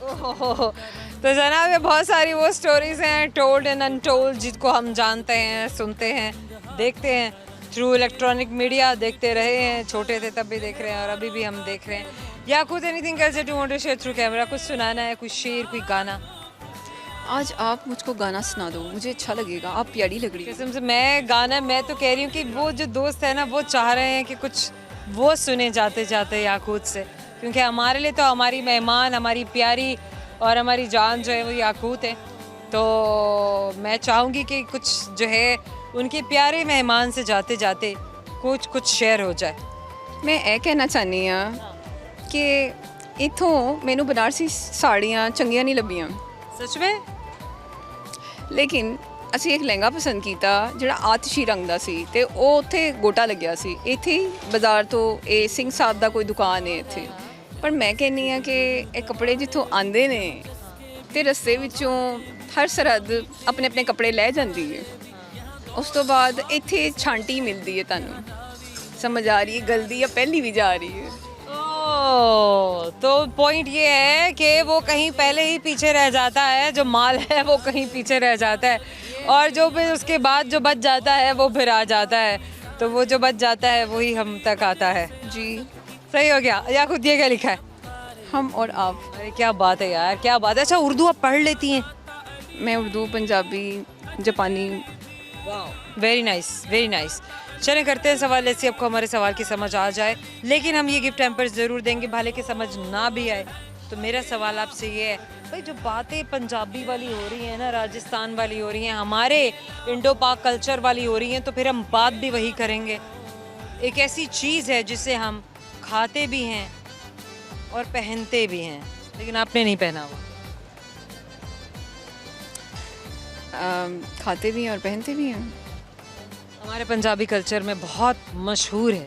[SPEAKER 1] ओहो, तो जनाब ये बहुत सारी वो स्टोरीज हैं, टोल्ड एंड अनटोल्ड, जिनको हम जानते हैं, सुनते हैं, देखते हैं थ्रू इलेक्ट्रॉनिक मीडिया, देखते रहे हैं, छोटे थे तब भी देख रहे हैं और अभी भी हम देख रहे हैं। या कुछ anything else that you want to share through camera? कुछ सुनाना है, कुछ शेर, कोई गाना?
[SPEAKER 5] आज आप मुझको गाना सुना दो, मुझे अच्छा लगेगा, आप प्यारी लग रही है।
[SPEAKER 1] कसम से मैं तो कह रही हूँ कि वो जो दोस्त है ना, वो चाह रहे हैं कि कुछ वो सुने जाते जाते याकूत से, क्योंकि हमारे लिए तो हमारी मेहमान, हमारी प्यारी और हमारी जान जो है वो याकूत है। तो मैं चाहूँगी कि कुछ जो है उनके प्यारे मेहमान से जाते जाते कुछ शेयर हो जाए।
[SPEAKER 5] मैं ये कहना चाहनी हाँ कि इथों मैनू बनारसी साड़ियाँ चंगियां नहीं लभियां,
[SPEAKER 1] सच में?
[SPEAKER 5] लेकिन ਅਸੀਂ ਇੱਕ ਲਹਿੰਗਾ ਪਸੰਦ ਕੀਤਾ ਜਿਹੜਾ ਆਤਸ਼ੀ ਰੰਗ ਦਾ ਸੀ ਤੇ ਉਹ ਉੱਥੇ ਗੋਟਾ ਲੱਗਿਆ ਸੀ। ਇੱਥੇ ਹੀ ਬਾਜ਼ਾਰ ਤੋਂ ਇਹ ਸਿੰਘ ਸਾਹਿਬ ਦਾ ਕੋਈ ਦੁਕਾਨ ਹੈ ਇੱਥੇ, ਪਰ ਮੈਂ ਕਹਿੰਦੀ ਆ ਕਿ ਇਹ ਕੱਪੜੇ ਜਿੱਥੋਂ ਆਉਂਦੇ ਨੇ ਤੇ ਰਸਤੇ ਵਿੱਚੋਂ ਹਰ ਸਰਹੱਦ ਆਪਣੇ ਆਪਣੇ ਕੱਪੜੇ ਲੈ ਜਾਂਦੀ ਹੈ, ਉਸ ਤੋਂ ਬਾਅਦ ਇੱਥੇ ਛਾਂਟੀ ਮਿਲਦੀ ਹੈ। ਤੁਹਾਨੂੰ ਸਮਝ ਆ ਰਹੀ ਹੈ ਗਲਦੀ ਜਾਂ ਪਹਿਲੀ भी जा रही है?
[SPEAKER 1] तो पॉइंट ये है कि वो कहीं पहले ही पीछे रह जाता है, जो माल है वो कहीं पीछे रह जाता है, और जो फिर उसके बाद जो बच जाता है वो फिर आ जाता है। तो वो जो बच जाता है वही हम तक आता है।
[SPEAKER 5] जी
[SPEAKER 1] सही हो गया। या खुद ये क्या लिखा है?
[SPEAKER 5] हम और आप।
[SPEAKER 1] अरे क्या बात है यार, क्या बात है। अच्छा, उर्दू आप पढ़ लेती हैं?
[SPEAKER 5] मैं उर्दू, पंजाबी, जापानी।
[SPEAKER 1] Very nice, very nice. चलें करते हैं सवाल, ऐसे आपको हमारे सवाल की समझ आ जाए, लेकिन हम ये गिफ्ट हैम्पर ज़रूर देंगे, भले कि समझ ना भी आए। तो मेरा सवाल आपसे ये है भाई, जो बातें पंजाबी वाली हो रही हैं ना, राजस्थान वाली हो रही हैं, हमारे इंडो पाक कल्चर वाली हो रही हैं, तो फिर हम बात भी वही करेंगे। एक ऐसी चीज़ है जिसे हम खाते भी हैं और पहनते भी हैं, लेकिन आपने नहीं पहना हुआ।
[SPEAKER 5] खाते भी हैं और पहनते भी हैं।
[SPEAKER 1] हमारे पंजाबी कल्चर में बहुत मशहूर है।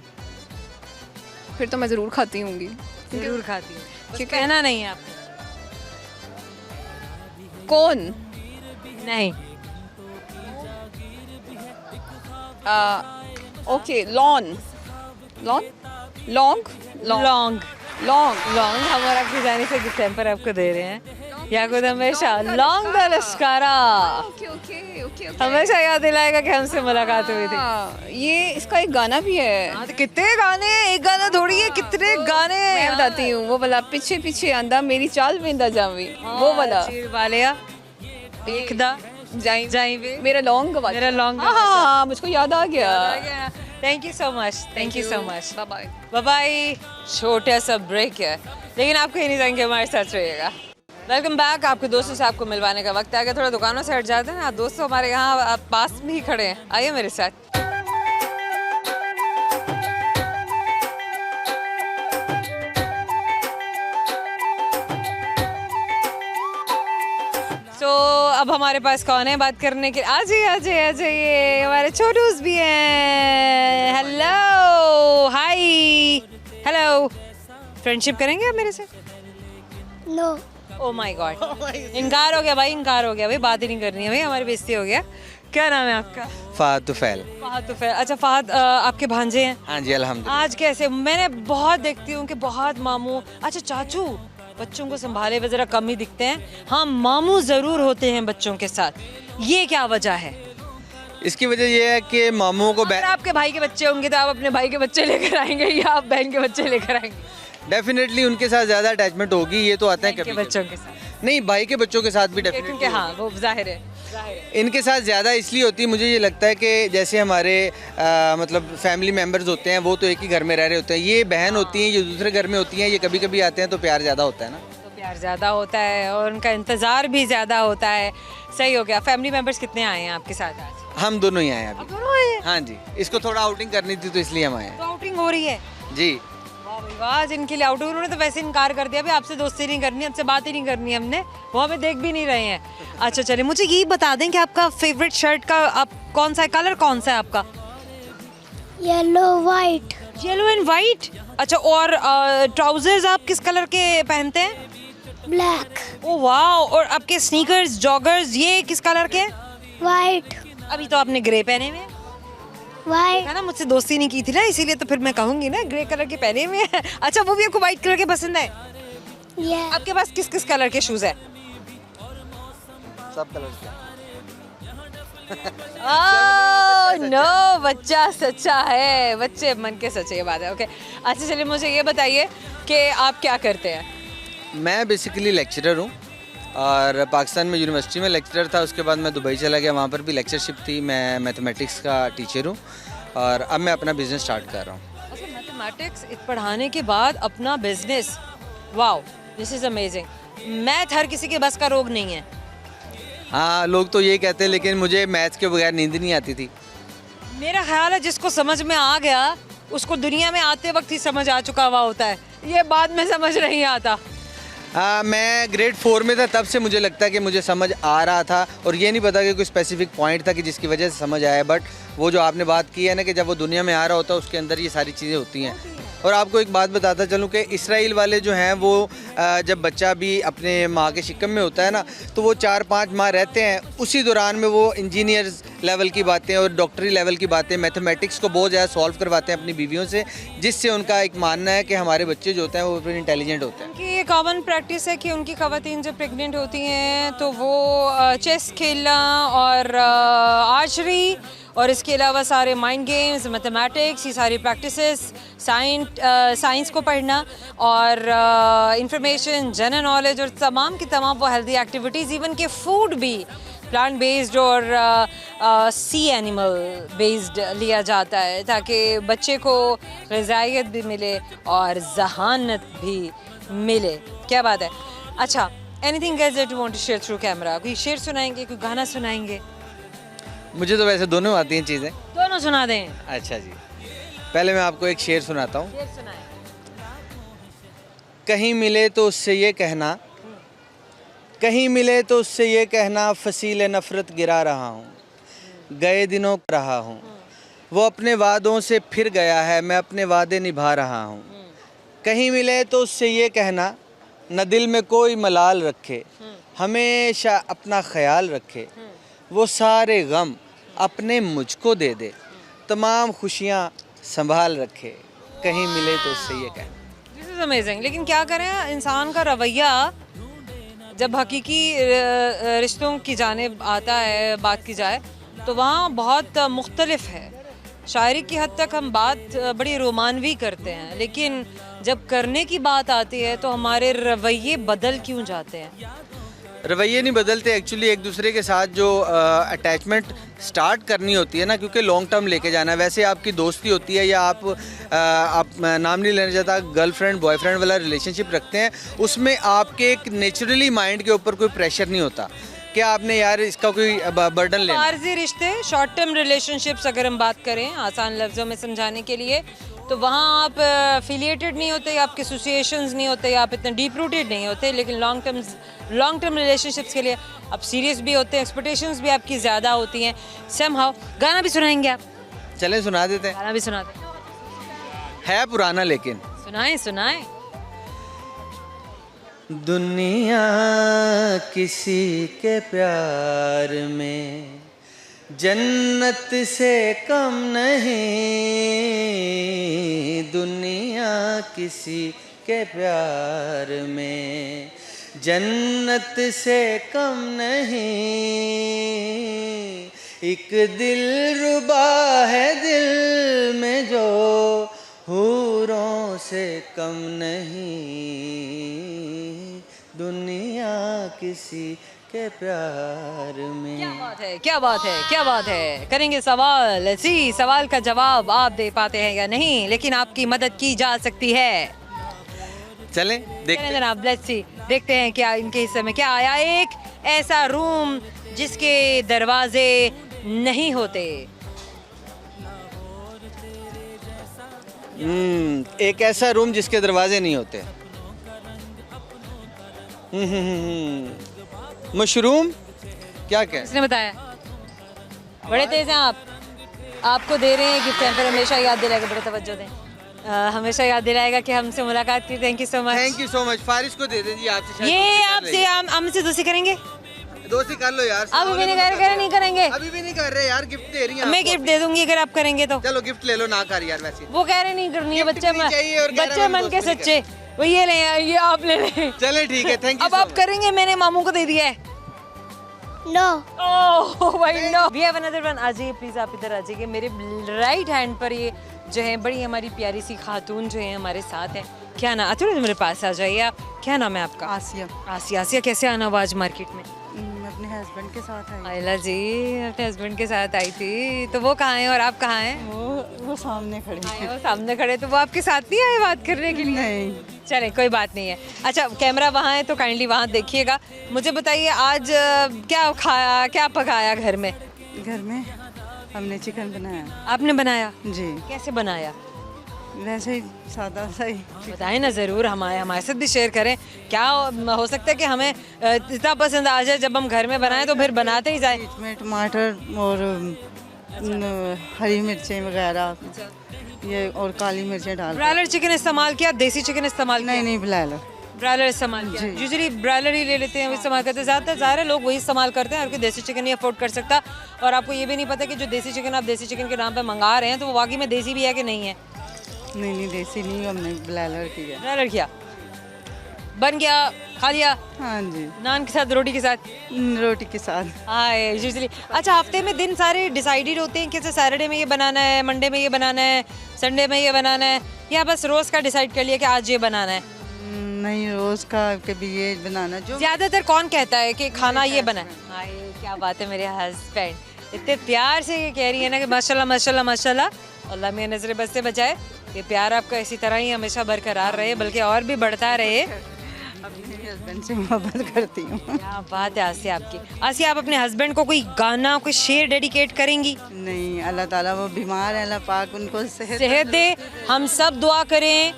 [SPEAKER 5] फिर तो मैं ज़रूर खाती होंगी।
[SPEAKER 1] ज़रूर खाती हूँ, क्योंकि कहना नहीं है आपको।
[SPEAKER 5] कौन?
[SPEAKER 1] नहीं।
[SPEAKER 5] Okay, lawn, lawn, long,
[SPEAKER 1] long,
[SPEAKER 5] long,
[SPEAKER 1] long हमारा की जाने से गिफ्ट हैम्पर आपको दे रहे हैं। या खुद हमेशा लॉन्ग द लश्कारा
[SPEAKER 5] ओके ओके ओके
[SPEAKER 1] हमेशा याद दिलाएगा कि हमसे मुलाकात हुई थी।
[SPEAKER 5] ये इसका एक गाना भी है।
[SPEAKER 1] हाँ, तो कितने गाने, एक गाना थोड़ी है, कितने गाने हैं
[SPEAKER 5] मैं
[SPEAKER 1] यार।
[SPEAKER 5] बताती हूँ, वो वाला पीछे पीछे आंदा मेरी चाल वेंदा जावी, वो वाला।
[SPEAKER 1] चीर वालिया देखदा
[SPEAKER 5] जाई
[SPEAKER 1] जाई वे
[SPEAKER 5] मेरा लॉन्ग गवा,
[SPEAKER 1] मेरा लॉन्ग
[SPEAKER 5] हाँ मुझको याद आ गया।
[SPEAKER 1] Thank you so much, thank you so much.
[SPEAKER 5] Bye bye.
[SPEAKER 1] Bye bye. छोटा सा ब्रेक है, लेकिन आप कहीं नहीं जाएंगे, हमारे साथ रहिएगा। Welcome back. आपके दोस्तों से आपको मिलवाने का वक्त आ गया। थोड़ा दुकानों से हट जाते हैं ना, दोस्तों हमारे यहाँ पास में ही खड़े हैं, आइए मेरे साथ। तो अब हमारे पास कौन है बात करने के? आ जाइए, हमारे छोटूस भी हैं। हेलो, हाय, हेलो। फ्रेंडशिप करेंगे आप मेरे से?
[SPEAKER 7] नो।
[SPEAKER 1] ओह माय गॉड, इनकार हो गया भाई, इनकार हो गया भाई, बात ही नहीं करनी है भाई, हमारी बेइज्जती हो गया। क्या नाम है आपका?
[SPEAKER 8] फ़हद तुफ़ैल।
[SPEAKER 1] फहद तुफ़ैल। अच्छा फहद, आपके भांजे हैं?
[SPEAKER 8] हाँ जी, अल्हम्दुलिल्लाह।
[SPEAKER 1] आज कैसे? मैंने बहुत देखती हूँ कि बहुत मामू, अच्छा चाचू बच्चों को संभाले हुए ज़रा कम ही दिखते हैं। हाँ, मामू ज़रूर होते हैं बच्चों के साथ, ये क्या वजह है?
[SPEAKER 8] इसकी वजह यह है कि मामूओं को
[SPEAKER 1] अगर आपके भाई के बच्चे होंगे तो आप अपने भाई के बच्चे लेकर आएंगे या आप बहन के बच्चे लेकर आएंगे?
[SPEAKER 8] डेफिनेटली उनके साथ ज़्यादा अटैचमेंट होगी, ये तो आते हैं
[SPEAKER 1] के
[SPEAKER 8] कभी
[SPEAKER 1] बच्चों के साथ
[SPEAKER 8] नहीं, भाई के बच्चों के साथ भी
[SPEAKER 1] क्योंकि
[SPEAKER 8] डेफिनेटली।
[SPEAKER 1] हाँ वो जाहिर है।
[SPEAKER 8] इनके साथ ज़्यादा इसलिए होती है, मुझे ये लगता है कि जैसे हमारे मतलब फैमिली मेम्बर्स होते हैं, वो तो एक ही घर में रह रहे होते हैं, ये बहन होती हैं, ये दूसरे घर में होती हैं, ये कभी कभी आते हैं तो प्यार ज़्यादा होता है ना।
[SPEAKER 1] तो प्यार ज़्यादा होता है और उनका इंतज़ार भी ज़्यादा होता है। सही हो गया। फैमिली मेम्बर्स कितने आए हैं आपके साथ आज?
[SPEAKER 8] हम दोनों ही आए हैं
[SPEAKER 1] आप
[SPEAKER 8] अभी।
[SPEAKER 1] दोनों आए हैं?
[SPEAKER 8] हाँ जी, इसको थोड़ा आउटिंग करनी थी तो इसलिए हम आए हैं।
[SPEAKER 1] तो आउटिंग हो रही है
[SPEAKER 8] जी।
[SPEAKER 1] वाह वाह, जिनके लिए आउट, उन्होंने तो वैसे इनकार कर दिया, भी आपसे दोस्ती नहीं करनी, आपसे बात ही नहीं करनी हमने, वो हमें देख भी नहीं रहे हैं। अच्छा चलिए, मुझे ये बता दें कि आपका फेवरेट शर्ट का आप कौन सा है, कलर कौन सा है आपका?
[SPEAKER 7] Yellow white.
[SPEAKER 1] Yellow and white. अच्छा, और ट्राउजर्स आप किस कलर के पहनते हैं?
[SPEAKER 7] ब्लैक।
[SPEAKER 1] ओ वाह, और आपके स्नीकर्स जॉगर्स ये किस कलर के?
[SPEAKER 7] वाइट।
[SPEAKER 1] अभी तो आपने ग्रे पहने हुए हैं।
[SPEAKER 7] वाइट।
[SPEAKER 1] है ना, मुझसे दोस्ती नहीं की थी ना, इसीलिए तो फिर मैं कहूंगी ना ग्रे कलर के पहने हुए हैं। अच्छा, वो भी आपको व्हाइट कलर के पसंद है?
[SPEAKER 7] ये
[SPEAKER 1] आपके पास किस किस कलर के शूज है?
[SPEAKER 8] सब कलर के।
[SPEAKER 1] नो, बच्चा सच्चा है, बच्चे मन के सच्चे, ये बात है। ओके, अच्छा चलिए, मुझे ये बताइए कि आप क्या करते हैं?
[SPEAKER 8] मैं बेसिकली लेक्चरर हूँ और पाकिस्तान में यूनिवर्सिटी में लेक्चरर था, उसके बाद मैं दुबई चला गया, वहाँ पर भी लेक्चरशिप थी। मैं मैथमेटिक्स का टीचर हूँ और अब मैं अपना बिजनेस स्टार्ट कर रहा हूँ।
[SPEAKER 1] अच्छा, मैथमेटिक्स पढ़ाने के बाद अपना business, wow, this is amazing. Math हर किसी के बस का रोग नहीं है।
[SPEAKER 8] हाँ, लोग तो ये कहते हैं, लेकिन मुझे मैथ्स के बगैर नींद नहीं आती थी।
[SPEAKER 1] मेरा ख्याल है जिसको समझ में आ गया उसको दुनिया में आते वक्त ही समझ आ चुका हुआ होता है, ये बाद में समझ नहीं आता।
[SPEAKER 8] मैं ग्रेड 4 में था, तब से मुझे लगता है कि मुझे समझ आ रहा था और ये नहीं पता कि कोई स्पेसिफिक पॉइंट था कि जिसकी वजह से समझ आया। बट वो जो आपने बात की है ना कि जब वो दुनिया में आ रहा होता है उसके अंदर ये सारी चीज़ें होती हैं। और आपको एक बात बताता चलूँ कि इसराइल वाले जो हैं वो जब बच्चा भी अपने माँ के शिकम में होता है ना, तो वो 4-5 माह रहते हैं, उसी दौरान में वो इंजीनियर्स लेवल की बातें और डॉक्टरी लेवल की बातें, मैथमेटिक्स को बहुत ज़्यादा सॉल्व करवाते हैं अपनी बीवियों से, जिससे उनका एक मानना है कि हमारे बच्चे जो होते हैं वो फिर इंटेलिजेंट होते हैं।
[SPEAKER 1] उनकी ये कॉमन प्रैक्टिस है कि उनकी ख़वातीन जब प्रेग्नेंट होती हैं तो वो चेस खेलना और आर्चरी और इसके अलावा सारे माइंड गेम्स, मैथमेटिक्स, ये सारी प्रैक्टिसेस, साइंस को पढ़ना और इंफॉर्मेशन, जनरल नॉलेज और तमाम की तमाम वो हेल्दी एक्टिविटीज़, इवन के फूड भी प्लांट बेस्ड और सी एनिमल बेस्ड लिया जाता है ताकि बच्चे को ग़िज़ाइयत भी मिले और जहानत भी मिले। क्या बात है। अच्छा, anything else that you want to share through camera? कोई शेर सुनाएंगे, कोई गाना सुनाएंगे?
[SPEAKER 8] मुझे तो वैसे दोनों आती हैं चीज़ें।
[SPEAKER 1] दोनों सुना दें।
[SPEAKER 8] अच्छा जी, पहले मैं आपको एक शेर सुनाता हूँ।
[SPEAKER 1] शेर सुनाएं।
[SPEAKER 8] कहीं मिले तो उससे ये कहना, कहीं मिले तो उससे ये कहना, फसील नफ़रत गिरा रहा हूँ, गए दिनों रहा हूँ, वो अपने वादों से फिर गया है, मैं अपने वादे निभा रहा हूँ। कहीं मिले तो उससे ये कहना, न दिल में कोई मलाल रखे, हमेशा अपना ख्याल रखे, वो सारे गम अपने मुझको दे दे, तमाम खुशियाँ संभाल रखे, कहीं मिले तो उससे ये कहना।
[SPEAKER 1] This is amazing. लेकिन क्या करें, इंसान का रवैया जब हकीकी रिश्तों की जानिब आता है, बात की जाए तो वहाँ बहुत मुख्तलिफ है। शायरी की हद तक हम बात बड़ी रोमानवी करते हैं, लेकिन जब करने की बात आती है तो हमारे रवैये बदल क्यों जाते हैं?
[SPEAKER 8] रवैये नहीं बदलते, एक्चुअली एक दूसरे के साथ जो अटैचमेंट स्टार्ट करनी होती है ना, क्योंकि लॉन्ग टर्म लेके जाना है। वैसे आपकी दोस्ती होती है या आप नाम नहीं लेना चाहता, गर्लफ्रेंड बॉयफ्रेंड वाला रिलेशनशिप रखते हैं, उसमें आपके एक नेचुरली माइंड के ऊपर कोई प्रेशर नहीं होता कि आपने यार इसका कोई बर्डन लेना।
[SPEAKER 1] आर्जी रिश्ते, शॉर्ट टर्म रिलेशनशिप्स अगर हम बात करें आसान लफ्ज़ों में समझाने के लिए, तो वहाँ आप एफिलिएटेड नहीं होते, आपके एसोसिएशंस नहीं होते, आप इतने डीप रूटेड नहीं होते। लेकिन लॉन्ग टर्म रिलेशनशिप्स के लिए आप सीरियस भी होते हैं, एक्सपेक्टेशंस भी आपकी ज़्यादा होती हैं। समहाउ गाना भी सुनाएंगे आप?
[SPEAKER 8] चलें सुना देते हैं।
[SPEAKER 1] गाना भी सुनाते
[SPEAKER 8] है पुराना लेकिन
[SPEAKER 1] सुनाएं सुनाएं।
[SPEAKER 8] दुनिया किसी के प्यार में जन्नत से कम नहीं, दुनिया किसी के प्यार में जन्नत से कम नहीं, एक दिल रुबा है दिल में जो हूरों से कम नहीं, दुनिया किसी के प्यार में।
[SPEAKER 1] क्या बात है, क्या बात है, क्या बात है। करेंगे सवाल, इसी सवाल का जवाब आप दे पाते हैं या नहीं, लेकिन आपकी मदद की जा सकती है।
[SPEAKER 8] चलें देखते हैं
[SPEAKER 1] जनाब, लेट्स सी, देखते हैं क्या इनके हिस्से में क्या आया। एक ऐसा रूम जिसके दरवाजे नहीं होते।
[SPEAKER 8] एक ऐसा रूम जिसके दरवाजे नहीं होते। मशरूम क्या क्या?
[SPEAKER 1] किसने बताया? बड़े तेज हैं आप। आपको दे रहे हैं गिफ्ट हैम्पर, हमेशा याद दिलाएगा, बड़े तवज्जो दें। हमेशा याद दिलाएगा कि हमसे मुलाकात की। Thank you so much.
[SPEAKER 8] Thank you so much. Faris को दे दीजिए आपसे।
[SPEAKER 1] ये आपसे हमसे दोस्ती करेंगे?
[SPEAKER 8] दोस्ती कर लो यार।
[SPEAKER 1] अभी भी नहीं कर नहीं करेंगे।
[SPEAKER 8] अभी भी नहीं कर रहे यार, गिफ्ट दे रही हैं।
[SPEAKER 1] मैं गिफ्ट दे दूंगी अगर आप करेंगे तो।
[SPEAKER 8] चलो गिफ्ट ले लो, ना कर यार। वैसे
[SPEAKER 1] वो कह रहे नहीं करनी है,
[SPEAKER 8] गिफ्ट
[SPEAKER 1] बच्चे
[SPEAKER 8] भी चाहिए और कह रहा
[SPEAKER 1] बच्चे
[SPEAKER 8] है हम
[SPEAKER 1] मन के
[SPEAKER 8] दोस्ती
[SPEAKER 1] सच्चे। वो ये ले, ये आप ले लें।
[SPEAKER 8] चले ठीक है, थैंक यू।
[SPEAKER 1] अब आप करेंगे? मैंने मामू को दे दिया है।
[SPEAKER 7] No.
[SPEAKER 1] ओह भाई no. We have another one. आ जाइए प्लीज, आप इधर आ जाइए। मेरे राइट हैंड पर ये जो है बड़ी हमारी प्यारी सी खातून जो है हमारे साथ है। क्या नाम? थोड़ा मेरे पास आ जाइए आप। क्या नाम है आपका?
[SPEAKER 9] आसिया।
[SPEAKER 1] आसिया। आसिया कैसे आना हुआ आज मार्केट में?
[SPEAKER 9] अपने हस्बैंड के साथ आई।
[SPEAKER 1] आयला जी अपने हस्बैंड के साथ आई थी। तो वो कहाँ हैं और आप कहाँ हैं?
[SPEAKER 9] वो सामने खड़े हैं।
[SPEAKER 1] वो सामने खड़े। तो वो आपके साथ नहीं आए बात करने के लिए?
[SPEAKER 9] नहीं।
[SPEAKER 1] चले कोई बात नहीं है। अच्छा कैमरा वहाँ है तो काइंडली वहाँ देखिएगा। मुझे बताइए आज क्या खाया, क्या पकाया घर में?
[SPEAKER 9] घर में हमने चिकन बनाया।
[SPEAKER 1] आपने बनाया?
[SPEAKER 9] जी।
[SPEAKER 1] कैसे बनाया?
[SPEAKER 9] वैसे ही सादा सा ही।
[SPEAKER 1] बताएं ना ज़रूर, हमारे साथ भी शेयर करें। क्या हो सकता है कि हमें इतना पसंद आ जाए जब हम घर में बनाएं तो फिर बनाते ही जाए।
[SPEAKER 9] इसमें टमाटर और हरी मिर्चें वगैरह ये और काली मिर्चें डाल।
[SPEAKER 1] ब्रायलर चिकन इस्तेमाल किया? देसी चिकन इस्तेमाल किया?
[SPEAKER 9] नहीं ब्रायलर।
[SPEAKER 1] ब्रायलर इस्तेमाल किया। यूजुअली ब्रायलर ही ले लेते हैं, इस्तेमाल करते हैं। ज़्यादातर सारे लोग वही इस्तेमाल करते हैं और कोई देसी चिकन नहीं अफोर्ड कर सकता। और आपको ये भी नहीं पता कि जो देसी चिकन आप देसी चिकन के नाम पे मंगा रहे हैं तो वो वाकई में देसी भी है कि नहीं है।
[SPEAKER 9] नहीं देसी नहीं, हमने ब्रायलर किया।
[SPEAKER 1] ब्रायलर किया, बन गया, खा लिया?
[SPEAKER 9] हाँ जी।
[SPEAKER 1] नान के साथ, रोटी के साथ?
[SPEAKER 9] रोटी के साथ।
[SPEAKER 1] हाँ यूजुअली। अच्छा हफ्ते में दिन सारे डिसाइडेड होते हैं कि सैटरडे में ये बनाना है, मंडे में ये बनाना है, संडे में ये बनाना है, या बस रोज़ का डिसाइड कर लिया कि आज ये बनाना है?
[SPEAKER 9] नहीं रोज़ का कभी ये बनाना। जो
[SPEAKER 1] ज़्यादातर कौन कहता है कि खाना ये बना है? हाँ क्या बात है, मेरे हस्बैंड इतने प्यार से ये कह रही है ना कि माशाल्लाह माशाल्लाह माशाल्लाह, अल्लाह मेरी नज़रें बस से बचाए। ये प्यार आपका इसी तरह ही हमेशा बरकरार रहे, बल्कि और भी बढ़ता रहे।
[SPEAKER 9] अपने हस्बैंड से मोहब्बत करती हूँ।
[SPEAKER 1] क्या बात है आसिया आपकी। आसिया आप अपने हस्बैंड को कोई गाना, कोई शेर डेडिकेट करेंगी?
[SPEAKER 9] नहीं, अल्लाह ताला वो बीमार है, अल्लाह पाक उनको
[SPEAKER 1] सेहत दे। हम सब दुआ करें।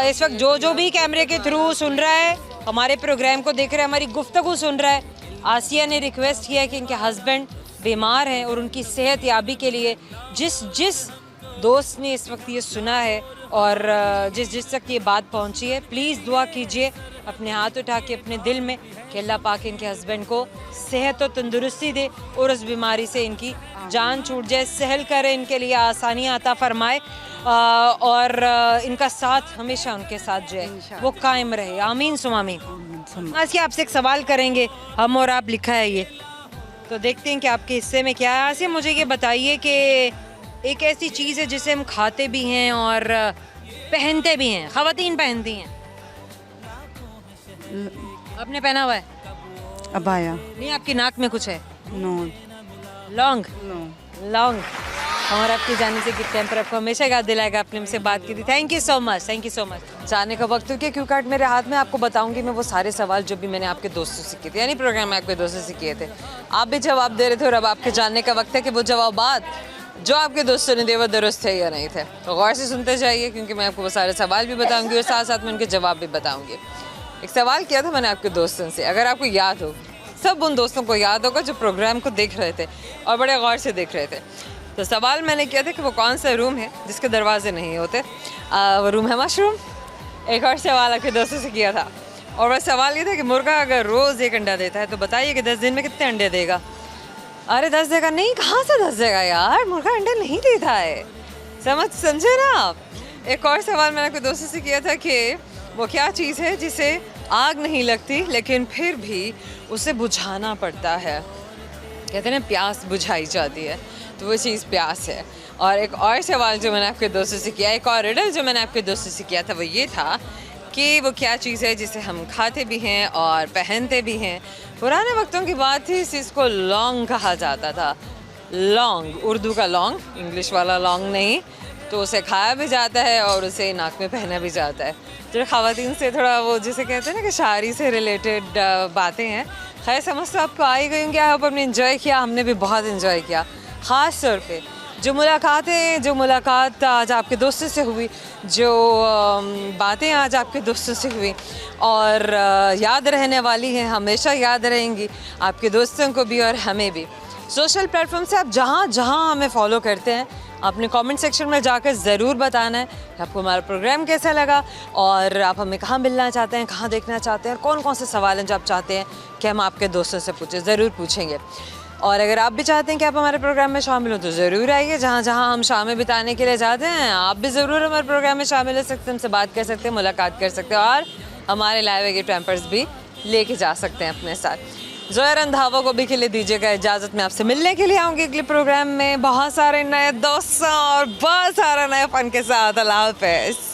[SPEAKER 1] इस वक्त जो भी कैमरे के थ्रू सुन रहा है, हमारे प्रोग्राम को देख रहा है, हमारी गुफ्तगू सुन रहा है, आसिया ने रिक्वेस्ट किया है कि इनके हस्बैंड बीमार हैं और उनकी सेहत याबी के लिए जिस दोस्त ने इस वक्त ये सुना है और जिस तक ये बात पहुंची है, प्लीज़ दुआ कीजिए अपने हाथ उठा के अपने दिल में कि अल्लाह पाक इनके हस्बैंड को सेहत और तंदुरुस्ती दे और उस बीमारी से इनकी जान छूट जाए, सहल करे, इनके लिए आसानियाँ अता फरमाए और इनका साथ हमेशा उनके साथ जो है वो कायम रहे। आमीन सुम आमीन। आसिया आपसे एक सवाल करेंगे, हम और आप लिखा है ये, तो देखते हैं कि आपके हिस्से में क्या है। आसिया मुझे ये बताइए कि एक ऐसी चीज़ है जिसे हम खाते भी हैं और पहनते भी हैं, ख़वातीन पहनती हैं। आपने पहना हुआ है?
[SPEAKER 9] अबाया।
[SPEAKER 1] नहीं, आपकी नाक में कुछ है?
[SPEAKER 9] नो।
[SPEAKER 1] लौंग?
[SPEAKER 9] नो।
[SPEAKER 1] लौंग। और आपकी जाने से गिफ्ट हैम्पर आपको हमेशा याद दिलाएगा, आपने मुझसे बात की थी। Thank you so much, thank you so much. जाने का वक्त हो गया, क्यू कार्ड मेरे हाथ में। आपको बताऊंगी मैं वो सारे सवाल जो भी मैंने आपके दोस्तों से किए थे, यानी प्रोग्राम में आपके दोस्तों से किए थे। आप भी जवाब दे रहे थे और अब आपके जानने का वक्त है कि वो जवाबात जो आपके दोस्तों ने दिए वो दुरुस्त थे या नहीं थे। तो गौर से सुनते जाइए क्योंकि मैं आपको वो सारे सवाल भी बताऊंगी और साथ साथ में उनके जवाब भी बताऊंगी। एक सवाल किया था मैंने आपके दोस्तों से, अगर आपको याद हो, सब उन दोस्तों को याद होगा जो प्रोग्राम को देख रहे थे और बड़े गौर से देख रहे थे। तो सवाल मैंने किया था कि वो कौन सा रूम है जिसके दरवाजे नहीं होते। वो रूम है मशरूम। एक और सवाल आपके दोस्तों से किया था और वह सवाल ये था कि मुर्गा अगर रोज़ एक अंडा देता है तो बताइए कि 10 दिन में कितने अंडे देगा। अरे 10 देगा? नहीं, कहाँ से 10 देगा यार, मुर्गा अंडे नहीं देता है। समझे ना आप। एक और सवाल मैंने आपके दोस्तों से किया था कि वो क्या चीज़ है जिसे आग नहीं लगती लेकिन फिर भी उसे बुझाना पड़ता है। कहते हैं ना प्यास बुझाई जाती है, तो वो चीज़ प्यास है। और एक और सवाल जो मैंने आपके दोस्तों से किया, एक और रिडल जो मैंने आपके दोस्तों से किया था, वो ये था कि वो क्या चीज़ है जिसे हम खाते भी हैं और पहनते भी हैं। पुराने वक्तों की बात थी, इस चीज़ को लौंग कहा जाता था। लौंग, उर्दू का लौंग, इंग्लिश वाला लौंग नहीं। तो उसे खाया भी जाता है और उसे नाक में पहना भी जाता है। जो ख़वातीन से थोड़ा वो जिसे कहते हैं ना कि शायरी से रिलेटेड बातें हैं। खैर समझ तो आपको आ ही गई होंगी। आप अपने इन्जॉय किया, हमने भी बहुत इन्जॉय किया। ख़ास तौर पे जो मुलाकात आज आपके दोस्तों से हुई, जो बातें आज आपके दोस्तों से हुई और याद रहने वाली हैं, हमेशा याद रहेंगी आपके दोस्तों को भी और हमें भी। सोशल प्लेटफॉर्म से आप जहाँ जहाँ हमें फॉलो करते हैं, अपने कमेंट सेक्शन में जाकर ज़रूर बताना है कि आपको हमारा प्रोग्राम कैसा लगा और आप हमें कहाँ मिलना चाहते हैं, कहाँ देखना चाहते हैं और कौन कौन से सवाल हैं जो आप चाहते हैं कि हम आपके दोस्तों से पूछें, ज़रूर पूछेंगे। और अगर आप भी चाहते हैं कि आप हमारे प्रोग्राम में शामिल हो तो ज़रूर आइए। जहाँ जहाँ हम शामें बिताने के लिए जाते हैं, आप भी ज़रूर हमारे प्रोग्राम में शामिल हो सकते हैं, हमसे बात कर सकते हैं, मुलाकात कर सकते हैं और हमारे लाइव एगे पैम्पर्स भी लेके जा सकते हैं अपने साथ। ज़ोया रंधावा को भी के लिए दीजिएगा इजाज़त। मैं आपसे मिलने के लिए आऊँगी अगले प्रोग्राम में बहुत सारे नए दोस्तों और बहुत सारा नए फन के साथ। अल्लाह हाफ़िज़।